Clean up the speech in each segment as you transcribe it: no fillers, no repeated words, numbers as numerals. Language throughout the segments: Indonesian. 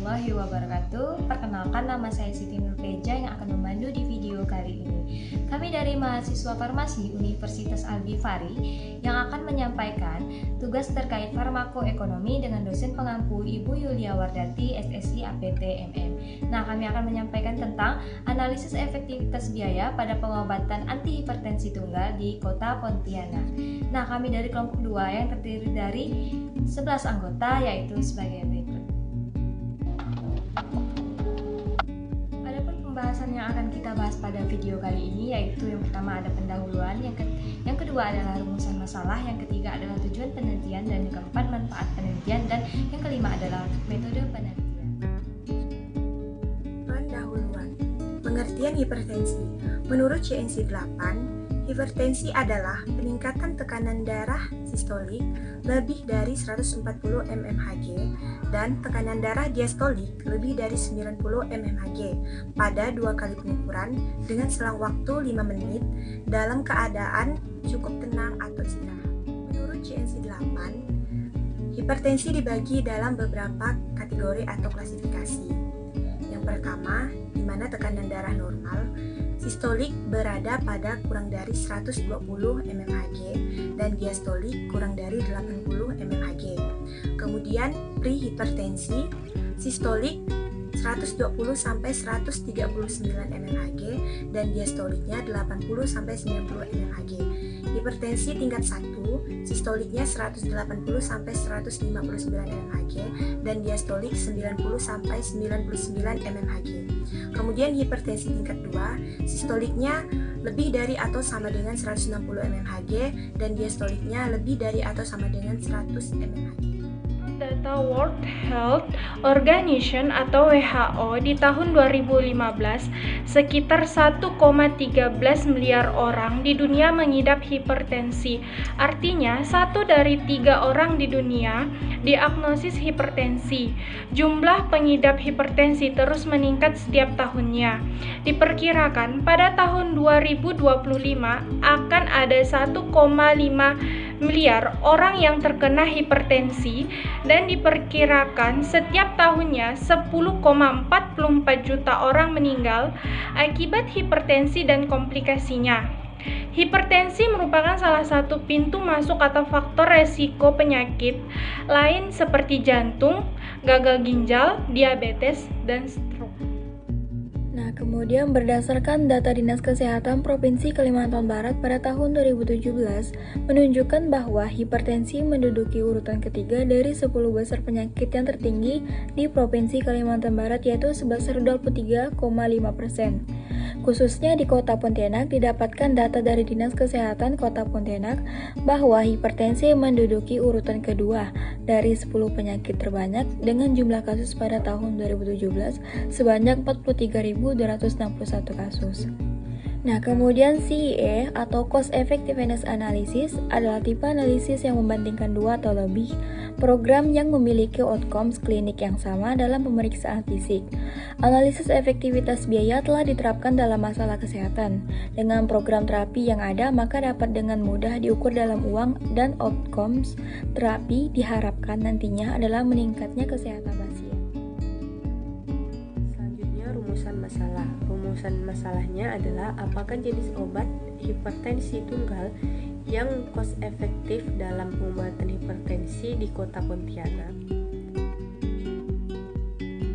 warahmatullahi wabarakatuh. Perkenalkan, nama saya Siti Nurteja yang akan memandu di video kali ini. Kami dari mahasiswa farmasi Universitas Al-Ghifari yang akan menyampaikan tugas terkait farmakoekonomi dengan dosen pengampu Ibu Yulia Wardati, SSI APT MM. Nah, kami akan menyampaikan tentang analisis efektivitas biaya pada pengobatan anti hipertensi tunggal di Kota Pontianak. Nah, kami dari kelompok 2 yang terdiri dari 11 anggota, yaitu sebagai berikut. Adapun pembahasan yang akan kita bahas pada video kali ini yaitu yang pertama ada pendahuluan, yang kedua adalah rumusan masalah, yang ketiga adalah tujuan penelitian, dan yang keempat manfaat penelitian, dan yang kelima adalah metode penelitian. Pendahuluan. Pengertian hipertensi. Menurut CNC 8, hipertensi adalah peningkatan tekanan darah sistolik lebih dari 140 mmHg dan tekanan darah diastolik lebih dari 90 mmHg pada 2 kali pengukuran dengan selang waktu 5 menit dalam keadaan cukup tenang atau istirahat. Menurut CNC 8, hipertensi dibagi dalam beberapa kategori atau klasifikasi. Yang pertama, di mana tekanan darah normal sistolik berada pada kurang dari 120 mmHg dan diastolik kurang dari 80 mmHg. Kemudian prehipertensi, sistolik 120 sampai 139 mmHg dan diastoliknya 80 sampai 90 mmHg. Hipertensi tingkat 1, sistoliknya 180 sampai 159 mmHg dan diastolik 90 sampai 99 mmHg. Kemudian hipertensi tingkat 2, sistoliknya lebih dari atau sama dengan 160 mmHg dan diastoliknya lebih dari atau sama dengan 100 mmHg. Data World Health Organization atau WHO di tahun 2015, sekitar 1,13 miliar orang di dunia mengidap hipertensi. Artinya, 1 dari 3 orang di dunia diagnosis hipertensi. Jumlah pengidap hipertensi terus meningkat setiap tahunnya. Diperkirakan pada tahun 2025 akan ada 1,5 miliar orang yang terkena hipertensi dan diperkirakan setiap tahunnya 10,44 juta orang meninggal akibat hipertensi dan komplikasinya. Hipertensi merupakan salah satu pintu masuk atau faktor resiko penyakit lain seperti jantung, gagal ginjal, diabetes, dan stroke. Nah, kemudian berdasarkan data Dinas Kesehatan Provinsi Kalimantan Barat pada tahun 2017 menunjukkan bahwa hipertensi menduduki urutan ketiga dari 10 besar penyakit yang tertinggi di Provinsi Kalimantan Barat, yaitu sebesar 23,5%. Khususnya di Kota Pontianak didapatkan data dari Dinas Kesehatan Kota Pontianak bahwa hipertensi menduduki urutan kedua dari 10 penyakit terbanyak dengan jumlah kasus pada tahun 2017 sebanyak 43.261 kasus. Nah, kemudian CEA atau Cost Effectiveness Analysis adalah tipe analisis yang membandingkan 2 atau lebih program yang memiliki outcomes klinik yang sama dalam pemeriksaan fisik. Analisis efektivitas biaya telah diterapkan dalam masalah kesehatan. Dengan program terapi yang ada, maka dapat dengan mudah diukur dalam uang, dan outcomes terapi diharapkan nantinya adalah meningkatnya kesehatan pasien. Selanjutnya, rumusan masalah. Rumusan masalahnya adalah apakah jenis obat hipertensi tunggal yang cost efektif dalam pengobatan hipertensi di Kota Pontianak.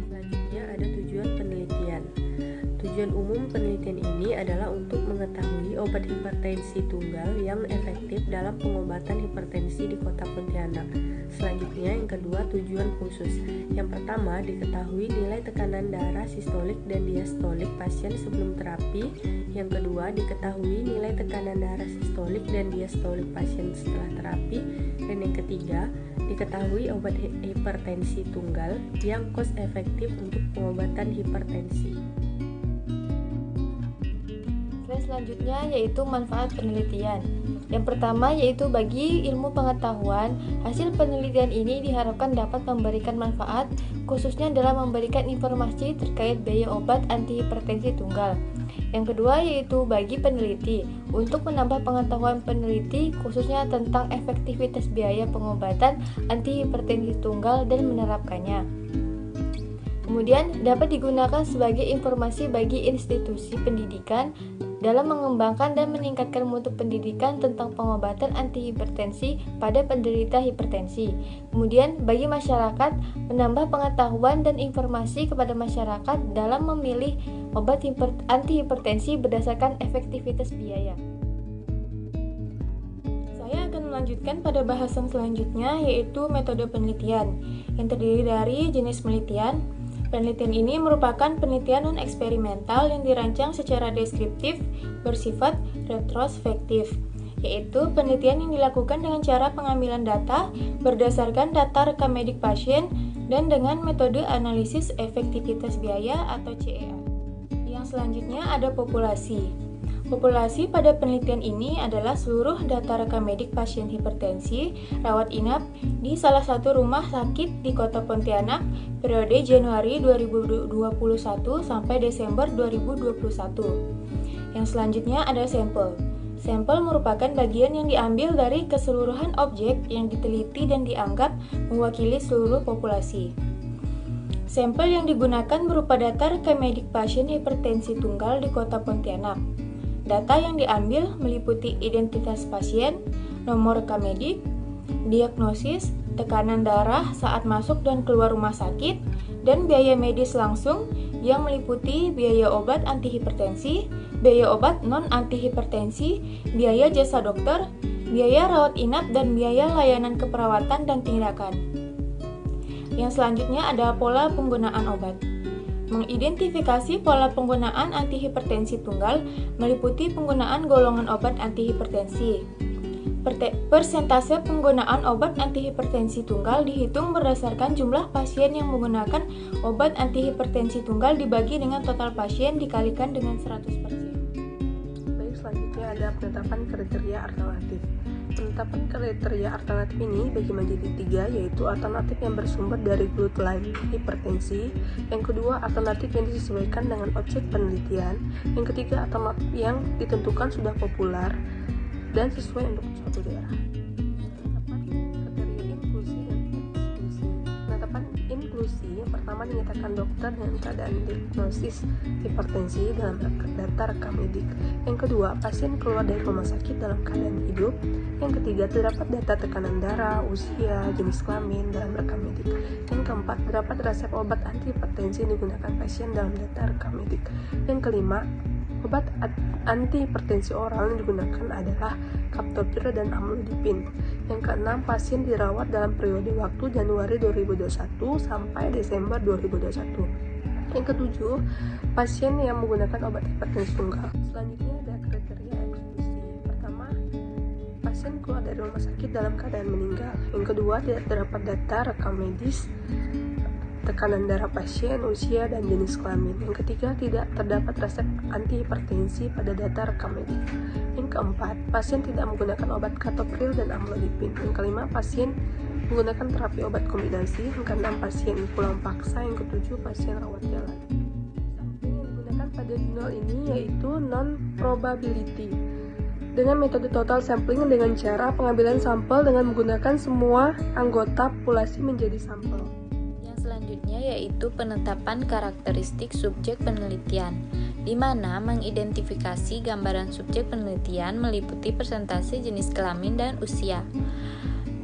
Selanjutnya ada tujuan penelitian. Tujuan umum penelitian ini adalah untuk mengetahui obat hipertensi tunggal yang efektif dalam pengobatan hipertensi di Kota Pontianak. Selanjutnya, yang kedua, tujuan khusus. Yang pertama, diketahui nilai tekanan darah sistolik dan diastolik pasien sebelum terapi. Yang kedua, diketahui nilai tekanan darah sistolik dan diastolik pasien setelah terapi. Dan yang ketiga, diketahui obat hipertensi tunggal yang cost efektif untuk pengobatan hipertensi. Selanjutnya yaitu manfaat penelitian. Yang pertama yaitu bagi ilmu pengetahuan, hasil penelitian ini diharapkan dapat memberikan manfaat khususnya dalam memberikan informasi terkait biaya obat anti hipertensi tunggal. Yang kedua yaitu bagi peneliti, untuk menambah pengetahuan peneliti khususnya tentang efektivitas biaya pengobatan anti hipertensi tunggal dan menerapkannya. Kemudian dapat digunakan sebagai informasi bagi institusi pendidikan dalam mengembangkan dan meningkatkan mutu pendidikan tentang pengobatan antihipertensi pada penderita hipertensi. Kemudian bagi masyarakat menambah pengetahuan dan informasi kepada masyarakat dalam memilih obat antihipertensi berdasarkan efektivitas biaya. Saya akan melanjutkan pada bahasan selanjutnya, yaitu metode penelitian yang terdiri dari jenis penelitian. Penelitian ini merupakan penelitian non-eksperimental yang dirancang secara deskriptif bersifat retrospektif, yaitu penelitian yang dilakukan dengan cara pengambilan data berdasarkan data rekam medik pasien dan dengan metode analisis efektivitas biaya atau CEA. Yang selanjutnya ada populasi. Populasi pada penelitian ini adalah seluruh data rekam medik pasien hipertensi rawat inap di salah satu rumah sakit di Kota Pontianak periode Januari 2021 sampai Desember 2021. Yang selanjutnya ada sampel. Sampel merupakan bagian yang diambil dari keseluruhan objek yang diteliti dan dianggap mewakili seluruh populasi. Sampel yang digunakan berupa data rekam medik pasien hipertensi tunggal di Kota Pontianak. Data yang diambil meliputi identitas pasien, nomor rekam medik, diagnosis, tekanan darah saat masuk dan keluar rumah sakit, dan biaya medis langsung yang meliputi biaya obat antihipertensi, biaya obat non-antihipertensi, biaya jasa dokter, biaya rawat inap, dan biaya layanan keperawatan dan tindakan. Yang selanjutnya ada pola penggunaan obat. Mengidentifikasi pola penggunaan antihipertensi tunggal meliputi penggunaan golongan obat antihipertensi. Persentase penggunaan obat antihipertensi tunggal dihitung berdasarkan jumlah pasien yang menggunakan obat antihipertensi tunggal dibagi dengan total pasien dikalikan dengan 100%. Baik, selanjutnya ada penetapan kriteria alternatif. Penetapan kriteria alternatif ini bagi menjadi 3, yaitu alternatif yang bersumber dari guideline hipertensi, yang kedua alternatif yang disesuaikan dengan objek penelitian, yang ketiga alternatif yang ditentukan sudah populer dan sesuai untuk suatu daerah. Penetapan kriteria inklusi dan eksklusi. Penetapan inklusi yang pertama dinyatakan dokter dengan keadaan diagnosis hipertensi dalam data rekam medik. Yang kedua, pasien keluar dari rumah sakit dalam keadaan hidup. Yang ketiga, terdapat data tekanan darah, usia, jenis kelamin dalam rekam medik. Yang keempat, terdapat resep obat antihipertensi yang digunakan pasien dalam data rekam medik. Yang kelima, obat antihipertensi oral yang digunakan adalah captopril dan amlodipin. Yang keenam, pasien dirawat dalam periode waktu Januari 2021 sampai Desember 2021. Yang ketujuh, pasien yang menggunakan obat hipertensi tunggal. Selanjutnya ada kriteria eksklusi. Pertama, pasien keluar dari rumah sakit dalam keadaan meninggal. Yang kedua, tidak terdapat data rekam medis, tekanan darah pasien, usia, dan jenis kelamin. Yang ketiga, tidak terdapat resep antihipertensi pada data rekam medik. Yang keempat, pasien tidak menggunakan obat captopril dan amlodipin. Yang kelima, pasien menggunakan terapi obat kombinasi. Yang keenam, pasien pulang paksa. Yang ketujuh, pasien rawat jalan. Sampling yang digunakan pada jurnal ini yaitu non-probability dengan metode total sampling dengan cara pengambilan sampel dengan menggunakan semua anggota populasi menjadi sampel. Selanjutnya yaitu penetapan karakteristik subjek penelitian, di mana mengidentifikasi gambaran subjek penelitian meliputi persentase jenis kelamin dan usia,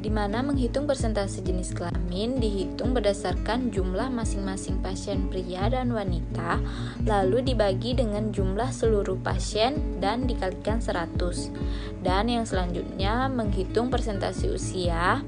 di mana menghitung persentase jenis kelamin dihitung berdasarkan jumlah masing-masing pasien pria dan wanita, lalu dibagi dengan jumlah seluruh pasien dan dikalikan 100. Dan yang selanjutnya menghitung persentase usia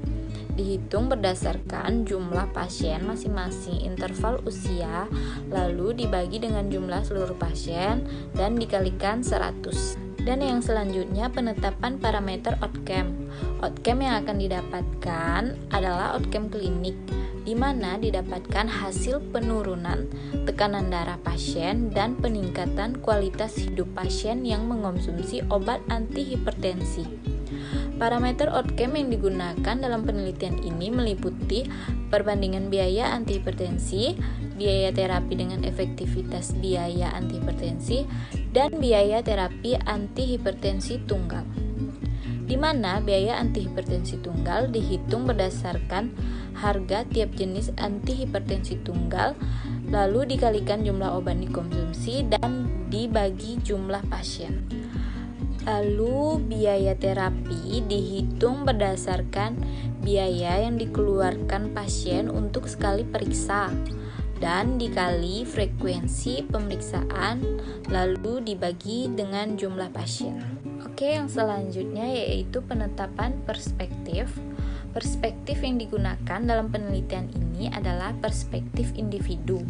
dihitung berdasarkan jumlah pasien masing-masing interval usia, lalu dibagi dengan jumlah seluruh pasien dan dikalikan 100. Dan yang selanjutnya penetapan parameter outcome. Outcome yang akan didapatkan adalah outcome klinik, di mana didapatkan hasil penurunan tekanan darah pasien dan peningkatan kualitas hidup pasien yang mengonsumsi obat antihipertensi. Parameter outcome yang digunakan dalam penelitian ini meliputi perbandingan biaya antihipertensi, biaya terapi dengan efektivitas biaya antihipertensi, dan biaya terapi antihipertensi tunggal, di mana biaya antihipertensi tunggal dihitung berdasarkan harga tiap jenis antihipertensi tunggal lalu dikalikan jumlah obat dikonsumsi dan dibagi jumlah pasien. Lalu biaya terapi dihitung berdasarkan biaya yang dikeluarkan pasien untuk sekali periksa dan dikali frekuensi pemeriksaan lalu dibagi dengan jumlah pasien. Oke, yang selanjutnya yaitu penetapan perspektif. Perspektif yang digunakan dalam penelitian ini adalah perspektif individu.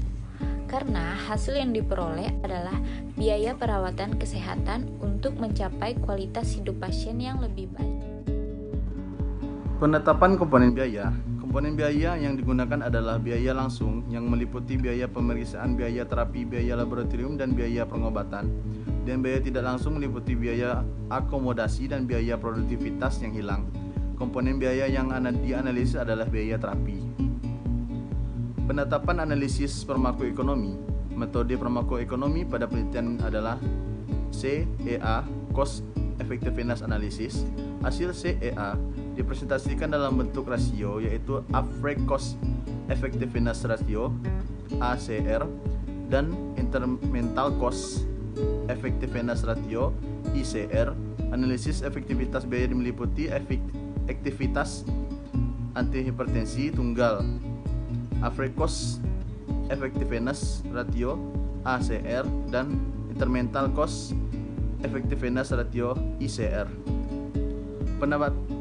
Karena hasil yang diperoleh adalah biaya perawatan kesehatan untuk mencapai kualitas hidup pasien yang lebih baik. Penetapan komponen biaya. Komponen biaya yang digunakan adalah biaya langsung yang meliputi biaya pemeriksaan, biaya terapi, biaya laboratorium, dan biaya pengobatan. Dan biaya tidak langsung meliputi biaya akomodasi dan biaya produktivitas yang hilang. Komponen biaya yang dianalisis adalah biaya terapi. Penetapan analisis farmakoekonomi. Metode farmakoekonomi pada penelitian adalah CEA, Cost Effectiveness Analysis. Hasil CEA dipresentasikan dalam bentuk rasio, yaitu Average Cost Effectiveness Ratio (ACR) dan Incremental Cost Effectiveness Ratio (ICR). Analisis efektivitas biaya meliputi aktivitas antihipertensi tunggal, Average Cost Effectiveness Ratio (ACR) dan Incremental Cost Effectiveness Ratio (ICR).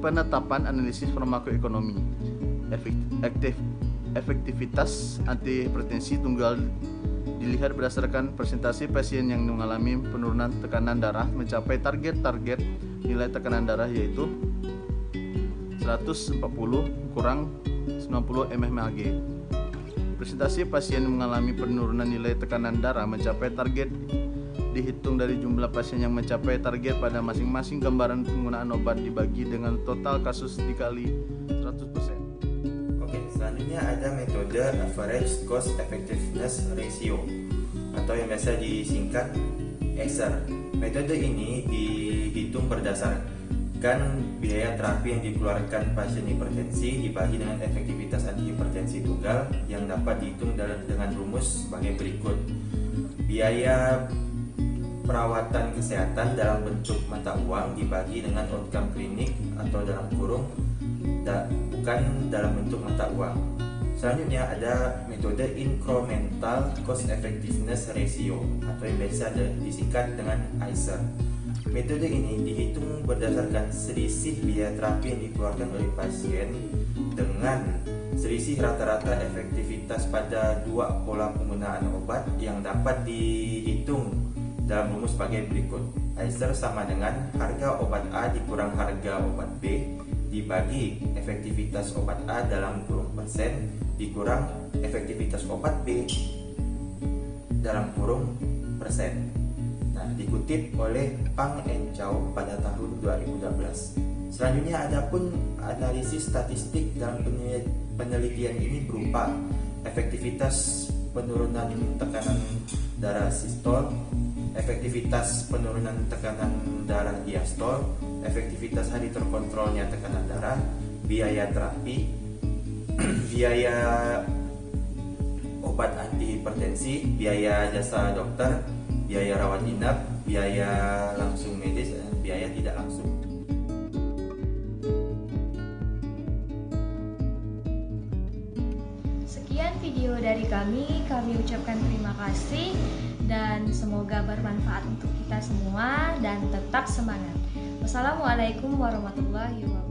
Penetapan analisis farmakoekonomi. Efektivitas antihipertensi tunggal dilihat berdasarkan persentase pasien yang mengalami penurunan tekanan darah mencapai target nilai tekanan darah, yaitu 140 kurang 90 mmHg. Persentase pasien yang mengalami penurunan nilai tekanan darah mencapai target dihitung dari jumlah pasien yang mencapai target pada masing-masing gambaran penggunaan obat dibagi dengan total kasus dikali 100%. Oke, selanjutnya ada metode Average Cost Effectiveness Ratio atau yang biasa disingkat ACR. Metode ini dihitung berdasarkan biaya terapi yang dikeluarkan pasien hipertensi dibagi dengan efektivitas antihipertensi tunggal yang dapat dihitung dengan rumus sebagai berikut. Biaya perawatan kesehatan dalam bentuk mata uang dibagi dengan outcome klinik atau dalam kurung bukan dalam bentuk mata uang. Selanjutnya ada metode Incremental Cost Effectiveness Ratio atau yang biasa disingkat dengan ICER. Metode ini dihitung berdasarkan selisih biaya terapi yang dikeluarkan oleh pasien dengan selisih rata-rata efektivitas pada dua pola penggunaan obat yang dapat dihitung dalam rumus sebagai berikut. ICER sama dengan harga obat A dikurang harga obat B dibagi efektivitas obat A dalam kurung persen dikurang efektivitas obat B dalam kurung persen. Nah, dikutip oleh Pang and Chow pada tahun 2012. Selanjutnya ada pun analisis statistik dalam penelitian ini berupa efektivitas penurunan tekanan darah sistol, efektivitas penurunan tekanan darah diastol, efektivitas hari terkontrolnya tekanan darah, biaya terapi, biaya obat antihipertensi, biaya jasa dokter, biaya rawat inap, biaya langsung medis, dan biaya tidak langsung. Sekian video dari kami ucapkan terima kasih dan semoga bermanfaat untuk kita semua dan tetap semangat. Wassalamualaikum warahmatullahi wabarakatuh.